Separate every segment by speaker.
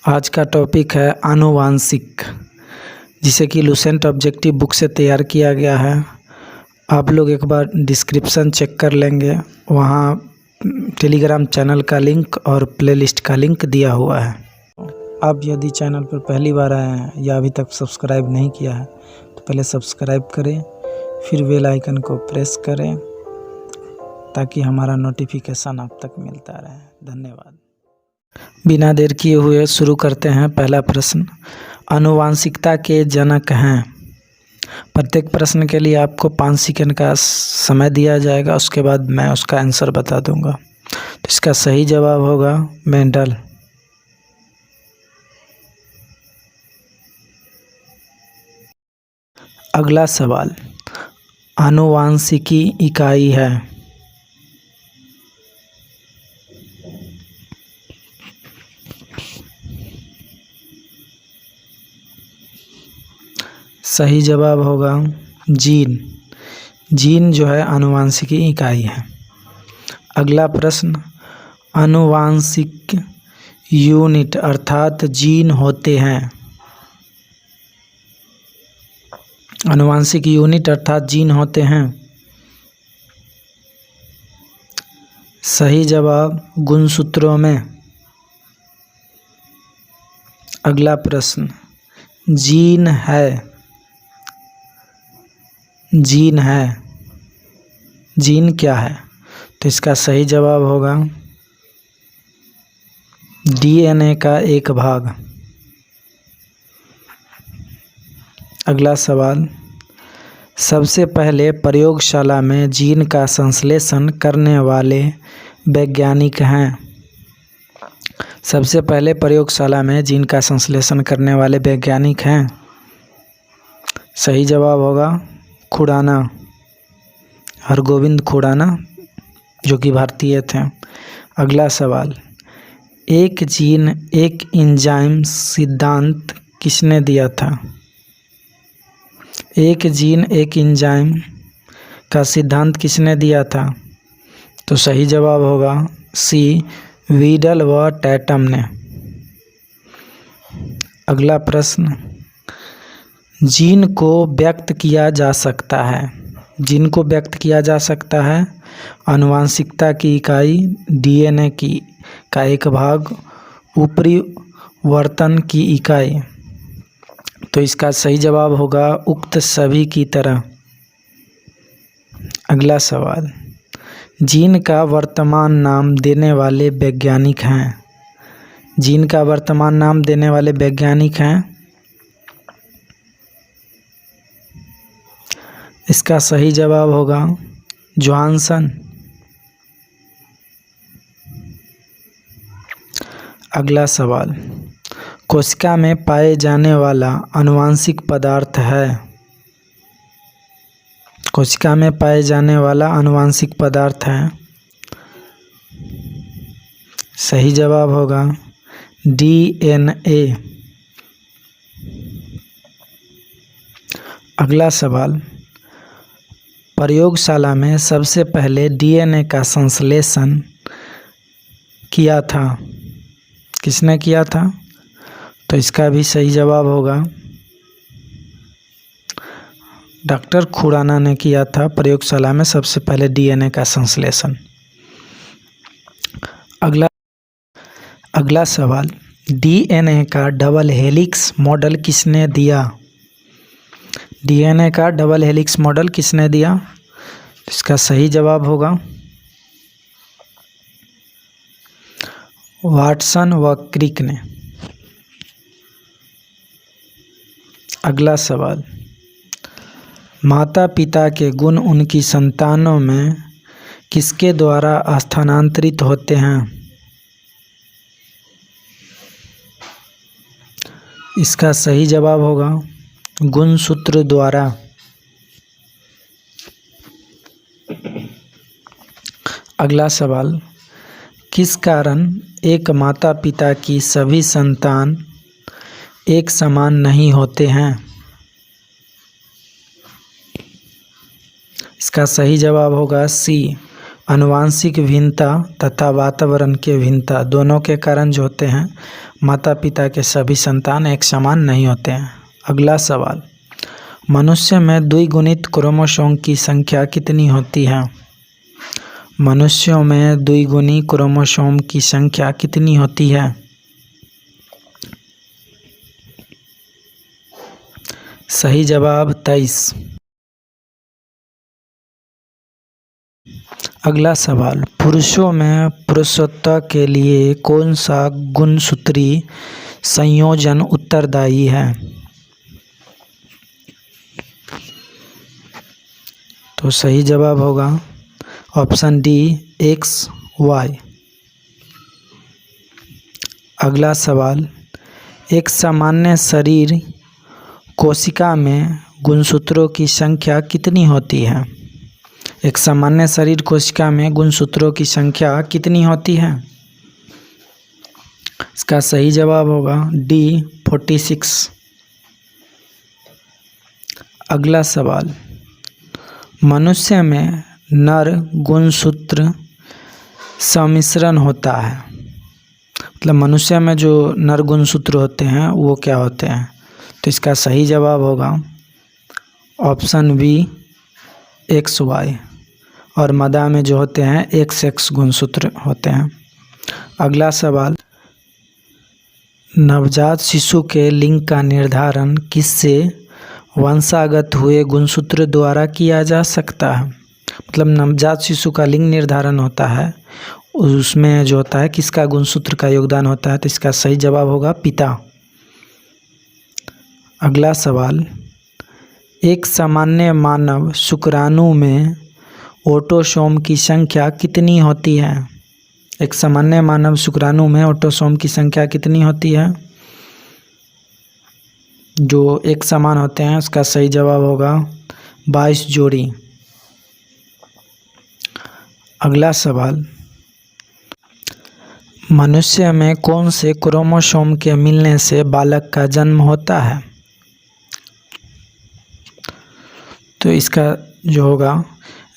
Speaker 1: आज का टॉपिक है आनुवांशिक, जिसे कि लुसेंट ऑब्जेक्टिव बुक से तैयार किया गया है। आप लोग एक बार डिस्क्रिप्शन चेक कर लेंगे, वहाँ टेलीग्राम चैनल का लिंक और प्लेलिस्ट का लिंक दिया हुआ है। आप यदि चैनल पर पहली बार आए हैं या अभी तक सब्सक्राइब नहीं किया है तो पहले सब्सक्राइब करें, फिर बेल आइकन को प्रेस करें ताकि हमारा नोटिफिकेशन आप तक मिलता रहे। धन्यवाद। बिना देर किए हुए शुरू करते हैं। पहला प्रश्न, आनुवांशिकता के जनक हैं। प्रत्येक प्रश्न के लिए आपको 5 सेकंड का समय दिया जाएगा, उसके बाद मैं उसका आंसर बता दूंगा। तो इसका सही जवाब होगा मेंडल। अगला सवाल, आनुवांशिकी इकाई है। सही जवाब होगा जीन। जीन जो है आनुवांशिकी इकाई है। अगला प्रश्न, आनुवांशिक यूनिट अर्थात जीन होते हैं। आनुवांशिक यूनिट अर्थात जीन होते हैं। सही जवाब गुणसूत्रों में। अगला प्रश्न, जीन है। जीन है, जीन क्या है? तो इसका सही जवाब होगा डीएनए का एक भाग। अगला सवाल, सबसे पहले प्रयोगशाला में जीन का संश्लेषण करने वाले वैज्ञानिक हैं। सबसे पहले प्रयोगशाला में जीन का संश्लेषण करने वाले वैज्ञानिक हैं। सही जवाब होगा खुराना, हरगोविंद खुराना, जो कि भारतीय थे। अगला सवाल, एक जीन एक एंजाइम सिद्धांत किसने दिया था? एक जीन एक एंजाइम का सिद्धांत किसने दिया था? तो सही जवाब होगा सी, वीडल व टैटम ने। अगला प्रश्न, जीन को व्यक्त किया जा सकता है। जीन को व्यक्त किया जा सकता है। आनुवांशिकता की इकाई डीएनए का एक भाग, ऊपरी वर्तन की इकाई। तो इसका सही जवाब होगा उक्त सभी की तरह। अगला सवाल, जीन का वर्तमान नाम देने वाले वैज्ञानिक हैं। जीन का वर्तमान नाम देने वाले वैज्ञानिक हैं। इसका सही जवाब होगा जोहानसन। अगला सवाल, कोशिका में पाए जाने वाला आनुवांशिक पदार्थ है। कोशिका में पाए जाने वाला आनुवांशिक पदार्थ है। सही जवाब होगा डीएनए। अगला सवाल, प्रयोगशाला में सबसे पहले डीएनए का संश्लेषण किया था। किसने किया था? तो इसका भी सही जवाब होगा डॉक्टर खुराना ने किया था प्रयोगशाला में सबसे पहले डीएनए का संश्लेषण। अगला सवाल, डीएनए का डबल हेलिक्स मॉडल किसने दिया? डीएनए का डबल हेलिक्स मॉडल किसने दिया? इसका सही जवाब होगा वाटसन व क्रिक ने। अगला सवाल, माता पिता के गुण उनकी संतानों में किसके द्वारा स्थानांतरित होते हैं? इसका सही जवाब होगा गुणसूत्र द्वारा। अगला सवाल, किस कारण एक माता पिता की सभी संतान एक समान नहीं होते हैं? इसका सही जवाब होगा सी, आनुवांशिक भिन्नता तथा वातावरण की भिन्नता दोनों के कारण जो होते हैं माता पिता के सभी संतान एक समान नहीं होते हैं। अगला सवाल, मनुष्य में द्विगुणित क्रोमोसोम की संख्या कितनी होती है? मनुष्यों में द्विगुणी क्रोमोसोम की संख्या कितनी होती है? सही जवाब 23। अगला सवाल, पुरुषों में पुरुषत्व के लिए कौन सा गुणसूत्री संयोजन उत्तरदायी है? तो सही जवाब होगा ऑप्शन डी XY। अगला सवाल, एक सामान्य शरीर कोशिका में गुणसूत्रों की संख्या कितनी होती है? एक सामान्य शरीर कोशिका में गुणसूत्रों की संख्या कितनी होती है? इसका सही जवाब होगा डी 46। अगला सवाल, मनुष्य में नर गुणसूत्र सम्मिश्रण होता है, मतलब मनुष्य में जो नर गुणसूत्र होते हैं वो क्या होते हैं? तो इसका सही जवाब होगा ऑप्शन बी XY, और मादा में जो होते हैं XX गुणसूत्र होते हैं। अगला सवाल, नवजात शिशु के लिंग का निर्धारण किससे वंशागत हुए गुणसूत्र द्वारा किया जा सकता है? मतलब नवजात शिशु का लिंग निर्धारण होता है, उसमें जो होता है किसका गुणसूत्र का योगदान होता है? तो इसका सही जवाब होगा पिता। अगला सवाल, एक सामान्य मानव शुक्राणु में ऑटोसोम की संख्या कितनी होती है? एक सामान्य मानव शुक्राणु में ऑटोसोम की संख्या कितनी होती है? जो एक समान होते हैं, उसका सही जवाब होगा 22 जोड़ी। अगला सवाल, मनुष्य में कौन से क्रोमोसोम के मिलने से बालक का जन्म होता है? तो इसका जो होगा,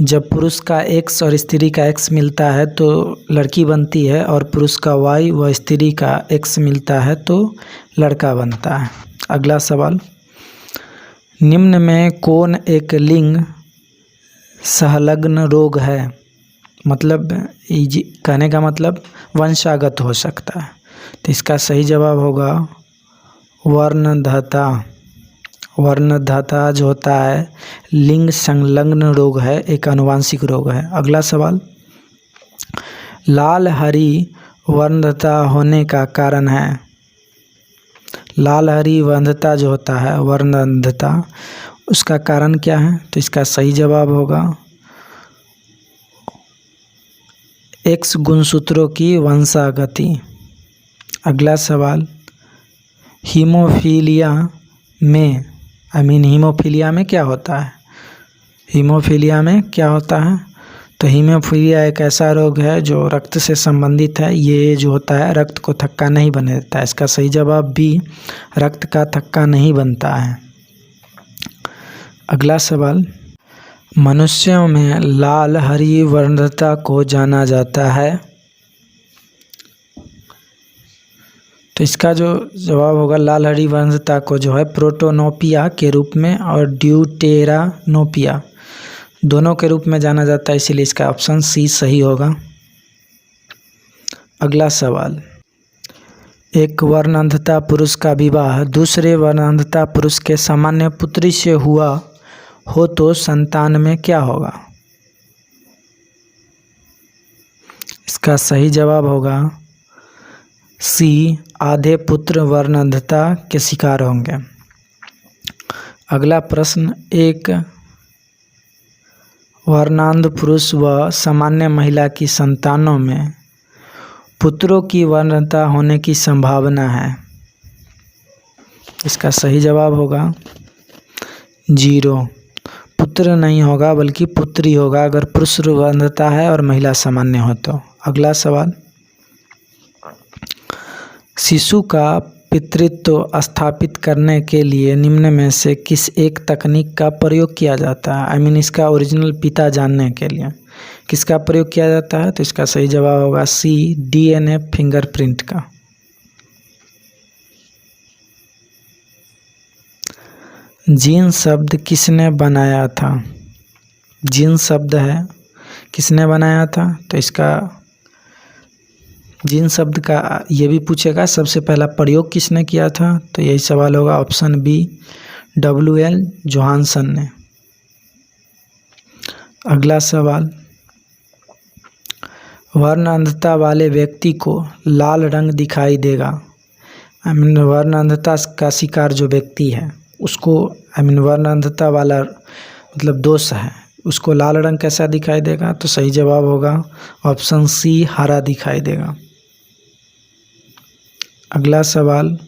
Speaker 1: जब पुरुष का X और स्त्री का X मिलता है तो लड़की बनती है, और पुरुष का Y व स्त्री का X मिलता है तो लड़का बनता है। अगला सवाल, निम्न में कौन एक लिंग संलग्न रोग है? मतलब कहने का मतलब वंशागत हो सकता है। तो इसका सही जवाब होगा वर्णदहता। वर्णदहता जो होता है लिंग संलग्न रोग है, एक आनुवांशिक रोग है। अगला सवाल, लाल हरी वर्णदहता होने का कारण है? लाल हरी वर्णदहता जो होता है वर्णदहता, उसका कारण क्या है? तो इसका सही जवाब होगा X गुणसूत्रों की वंशागति। अगला सवाल, हीमोफीलिया में हीमोफीलिया में क्या होता है? हीमोफीलिया में क्या होता है? तो हीमोफीलिया एक ऐसा रोग है जो रक्त से संबंधित है। ये जो होता है रक्त को थक्का नहीं बनने देता है। इसका सही जवाब बी, रक्त का थक्का नहीं बनता है। अगला सवाल, मनुष्यों में लाल हरी वर्णदहता को जाना जाता है? तो इसका जो जवाब होगा, लाल हरी वर्णदहता को जो है प्रोटोनोपिया के रूप में और ड्यूटेरानोपिया दोनों के रूप में जाना जाता है, इसीलिए इसका ऑप्शन सी सही होगा। अगला सवाल, एक वर्णदहता पुरुष का विवाह दूसरे वर्णदहता पुरुष के सामान्य पुत्री से हुआ हो तो संतान में क्या होगा? इसका सही जवाब होगा सी, आधे पुत्र वर्णदहता के शिकार होंगे। अगला प्रश्न, एक वर्णांध पुरुष व सामान्य महिला की संतानों में पुत्रों की वर्णदहता होने की संभावना है? इसका सही जवाब होगा 0। पुत्र नहीं होगा बल्कि पुत्री होगा अगर पुरुष वर्णदहता है और महिला सामान्य हो तो। अगला सवाल, शिशु का पितृत्व स्थापित करने के लिए निम्न में से किस एक तकनीक का प्रयोग किया जाता है? इसका ओरिजिनल पिता जानने के लिए। किसका प्रयोग किया जाता है? तो इसका सही जवाब होगा सी, डीएनए फिंगरप्रिंट का। जीन शब्द किसने बनाया था? जीन शब्द है, किसने बनाया था? तो इसका जीन शब्द का ये भी पूछेगा सबसे पहला प्रयोग किसने किया था? तो यही सवाल होगा ऑप्शन बी, WL जोहानसन ने। अगला सवाल, वर्ण अंधता वाले व्यक्ति को लाल रंग दिखाई देगा। वर्ण अंधता का शिकार जो व्यक्ति है उसको वर्ण अंधता वाला मतलब दोष है, उसको लाल रंग कैसा दिखाई देगा? तो सही जवाब होगा ऑप्शन सी, हरा दिखाई देगा। अगला सवाल,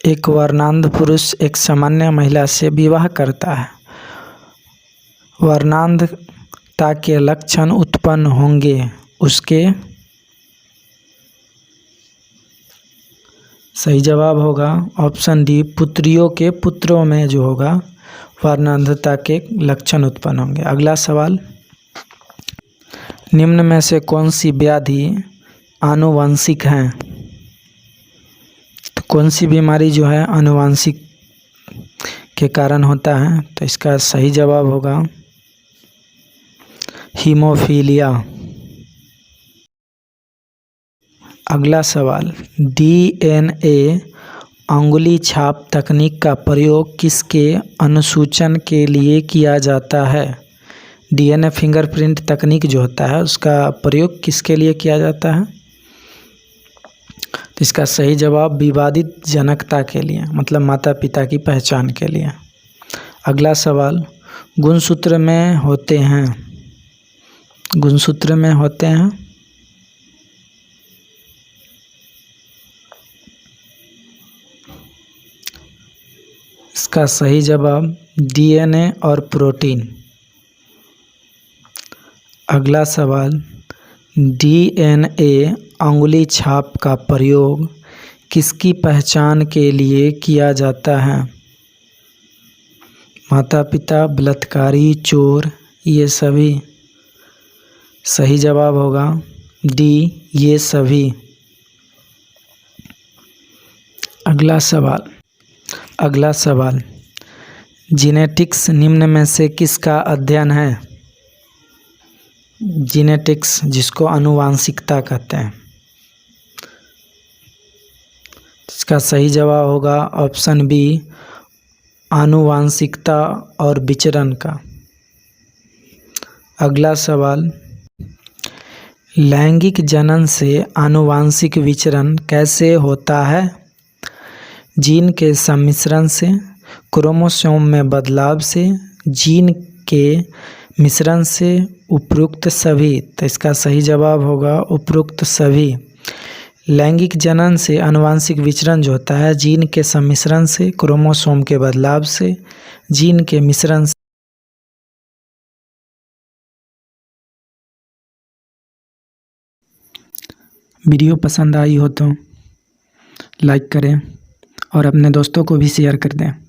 Speaker 1: एक वर्णांध पुरुष एक सामान्य महिला से विवाह करता है, वर्णांधता के लक्षण उत्पन्न होंगे उसके? सही जवाब होगा ऑप्शन डी, पुत्रियों के पुत्रों में जो होगा वर्णांधता के लक्षण उत्पन्न होंगे। अगला सवाल, निम्न में से कौन सी व्याधि आनुवंशिक है? तो कौन सी बीमारी जो है आनुवंशिक के कारण होता है? तो इसका सही जवाब होगा हीमोफीलिया। अगला सवाल, DNA अंगुली छाप तकनीक का प्रयोग किसके अनुसूचन के लिए किया जाता है? DNA फिंगरप्रिंट तकनीक जो होता है उसका प्रयोग किसके लिए किया जाता है? तो इसका सही जवाब विवादित जनकता के लिए, मतलब माता पिता की पहचान के लिए। अगला सवाल, गुणसूत्र में होते हैं, गुणसूत्र में होते हैं इसका सही जवाब DNA और प्रोटीन। अगला सवाल, DNA अंगुली छाप का प्रयोग किसकी पहचान के लिए किया जाता है? माता पिता, बलात्कारी, चोर, ये सभी? सही जवाब होगा डी, ये सभी। अगला सवाल, जीनेटिक्स निम्न में से किसका अध्ययन है? जीनेटिक्स जिसको आनुवांशिकता कहते हैं, इसका सही जवाब होगा ऑप्शन बी, आनुवांशिकता और विचरण का। अगला सवाल, लैंगिक जनन से आनुवांशिक विचरण कैसे होता है? जीन के सम्मिश्रण से, क्रोमोसोम में बदलाव से, जीन के मिश्रण से, उपरोक्त सभी? तो इसका सही जवाब होगा उपरोक्त सभी। लैंगिक जनन से आनुवांशिक विचरण जो होता है जीन के सम्मिश्रण से, क्रोमोसोम के बदलाव से, जीन के मिश्रण से। वीडियो पसंद आई हो तो लाइक करें और अपने दोस्तों को भी शेयर कर दें।